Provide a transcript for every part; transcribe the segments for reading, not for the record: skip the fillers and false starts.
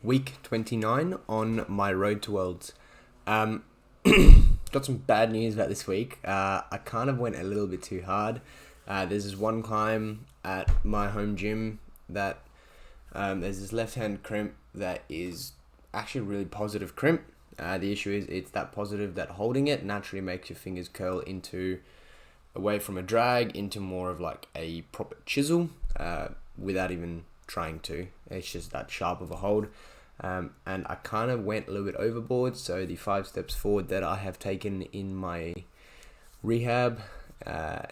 week 29 on my road to Worlds. Um, got some bad news about this week. I kind of went a little bit too hard. There's this one climb at my home gym that there's this left-hand crimp that is actually a really positive crimp. The issue is it's that positive that holding it naturally makes your fingers curl into away from a drag into more of like a proper chisel without even trying to. It's just that sharp of a hold. And I kind of went a little bit overboard, so the 5 steps forward that I have taken in my rehab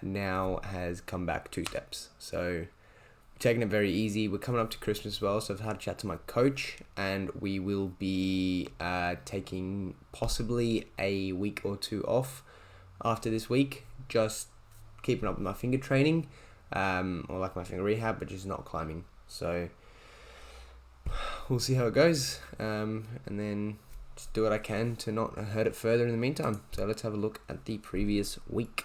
now has come back 2 steps. So taking it very easy. We're coming up to Christmas as well, so I've had a chat to my coach, and we will be taking possibly a week or 2 off after this week, just keeping up with my finger training, or like my finger rehab, but just not climbing. So we'll see how it goes, and then just do what I can to not hurt it further in the meantime. So let's have a look at the previous week.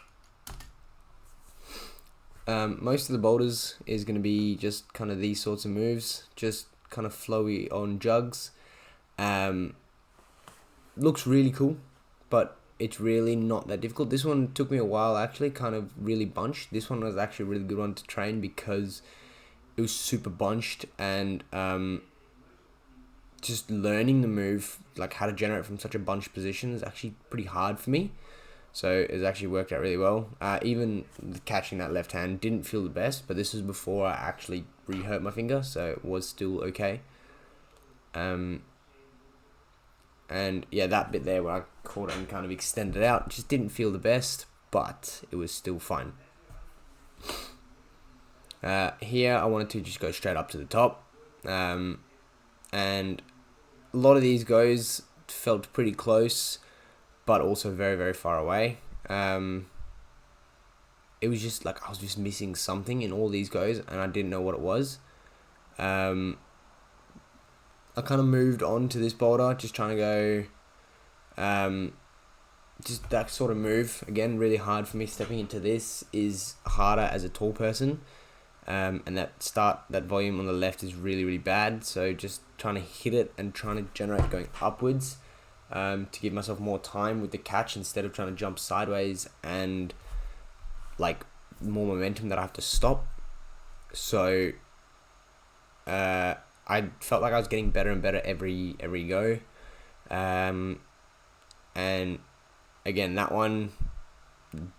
Most of the boulders is going to be just kind of these sorts of moves, just kind of flowy on jugs. Looks really cool, but it's really not that difficult. This one took me a while, actually, kind of really bunched. This one was actually a really good one to train because it was super bunched, and just learning the move, like how to generate from such a bunched position, is actually pretty hard for me. So it's actually worked out really well. Even catching that left hand didn't feel the best, but this was before I actually re-hurt my finger, so it was still okay. And yeah, that bit there where I caught it and kind of extended out just didn't feel the best, but it was still fine. Here I wanted to just go straight up to the top, and a lot of these goes felt pretty close, but also very, very far away. It was just like I was just missing something in all these goes, and I didn't know what it was. I kind of moved on to this boulder, just trying to go, just that sort of move. Again, really hard for me. Stepping into this is harder as a tall person. And that volume on the left is really, really bad. So just trying to hit it and trying to generate going upwards, to give myself more time with the catch instead of trying to jump sideways and like more momentum that I have to stop. So I felt like I was getting better and better every go. And again, that one,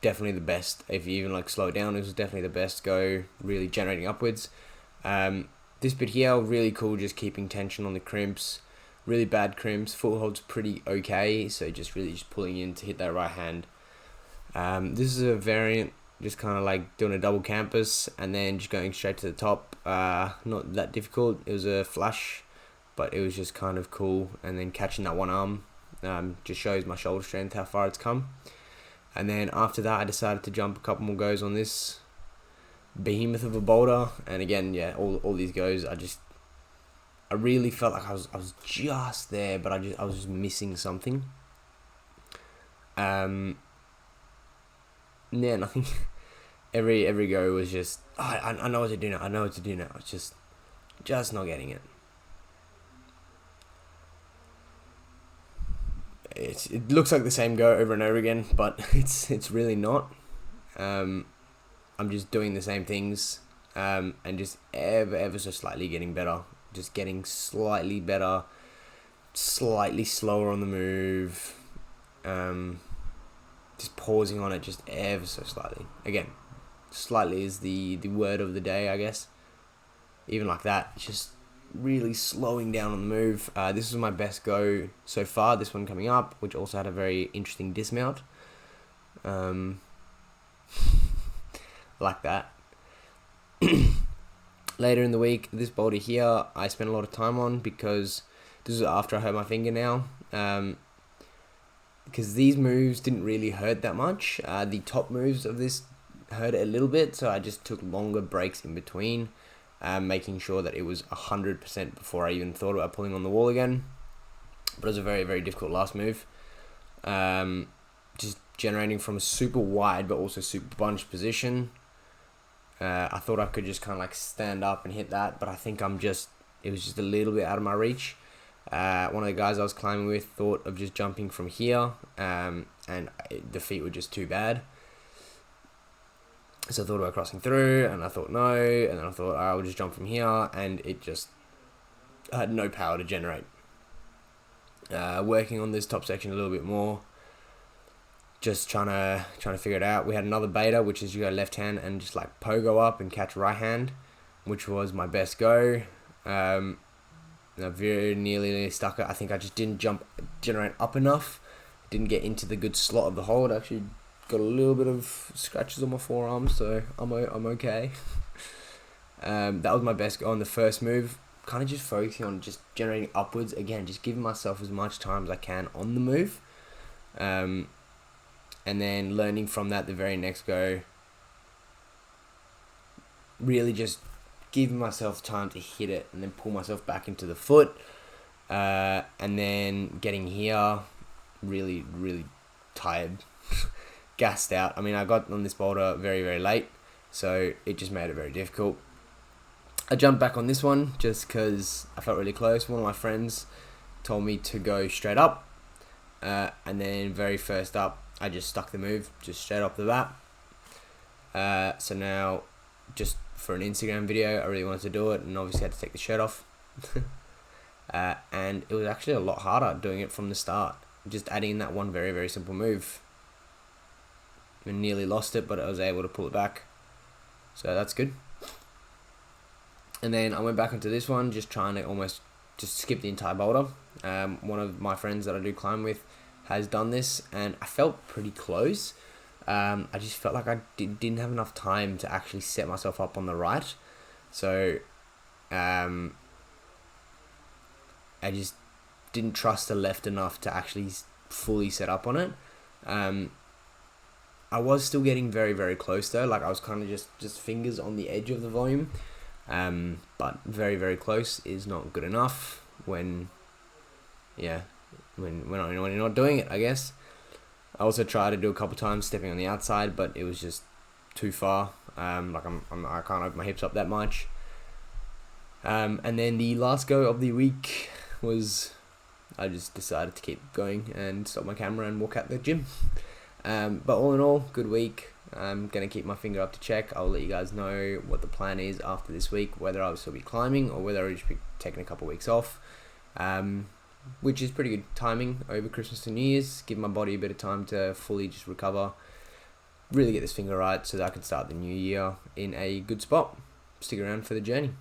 definitely the best. If you even like slow it down, it was definitely the best go, really generating upwards. This bit here, really cool, just keeping tension on the crimps. Really bad crimps. Foothold's pretty okay, so just pulling in to hit that right hand. This is a variant, just kind of like doing a double campus and then just going straight to the top. Not that difficult. It was a flash, but it was just kind of cool. And then catching that one arm just shows my shoulder strength, how far it's come. And then after that, I decided to jump a couple more goes on this behemoth of a boulder. And again, yeah, all these goes, I really felt like I was just there, but I was just missing something. Yeah, nothing. Every go was just, I know what to do now. I know what to do now. It's just not getting it. It looks like the same go over and over again, but it's really not. I'm just doing the same things, and just ever so slightly getting better. Just getting slightly better, slightly slower on the move. Just pausing on it just ever so slightly. Again, slightly is the word of the day, I guess. Even like that, just really slowing down on the move. This was my best go so far, this one coming up, which also had a very interesting dismount. Like that. Later in the week, this boulder here, I spent a lot of time on because this is after I hurt my finger now. Because these moves didn't really hurt that much. The top moves of this hurt it a little bit, so I just took longer breaks in between, making sure that it was 100% before I even thought about pulling on the wall again. But it was a very, very difficult last move. Just generating from a super wide but also super bunched position. I thought I could just kind of like stand up and hit that, but I think it was just a little bit out of my reach. One of the guys I was climbing with thought of just jumping from here, and the feet were just too bad. So I thought about crossing through, and I thought no, and then I thought I will just jump from here, and it just had no power to generate. Working on this top section a little bit more, just trying to figure it out. We had another beta, which is you go left hand and just like pogo up and catch right hand, which was my best go. I very nearly stuck it. I think I just didn't generate up enough. Didn't get into the good slot of the hold. Actually got a little bit of scratches on my forearms, so I'm okay. That was my best go on the first move. Kind of just focusing on just generating upwards again, just giving myself as much time as I can on the move, and then learning from that the very next go. Really just giving myself time to hit it and then pull myself back into the foot, and then getting here really tired, gassed out. I mean, I got on this boulder very late, so it just made it very difficult. I jumped back on this one just because I felt really close. One of my friends told me to go straight up, and then very first up I just stuck the move just straight off the bat. So now, just for an Instagram video, I really wanted to do it, and obviously had to take the shirt off. And it was actually a lot harder doing it from the start, just adding that one very simple move. I nearly lost it, but I was able to pull it back, so that's good. And then I went back into this one, just trying to almost just skip the entire boulder. One of my friends that I do climb with has done this, and I felt pretty close. I just felt like I didn't have enough time to actually set myself up on the right. So I just didn't trust the left enough to actually fully set up on it. I was still getting very close though. Like I was kind of just fingers on the edge of the volume. But very close is not good enough when you're not doing it, I guess. I also tried to do a couple times stepping on the outside, but it was just too far. I can't open my hips up that much. And then the last go of the week was, I just decided to keep going and stop my camera and walk out the gym. But all in all, good week. I'm going to keep my finger up to check. I'll let you guys know what the plan is after this week, whether I'll still be climbing or whether I'll just be taking a couple of weeks off, which is pretty good timing over Christmas and New Year's. Give my body a bit of time to fully just recover, really get this finger right so that I can start the new year in a good spot. Stick around for the journey.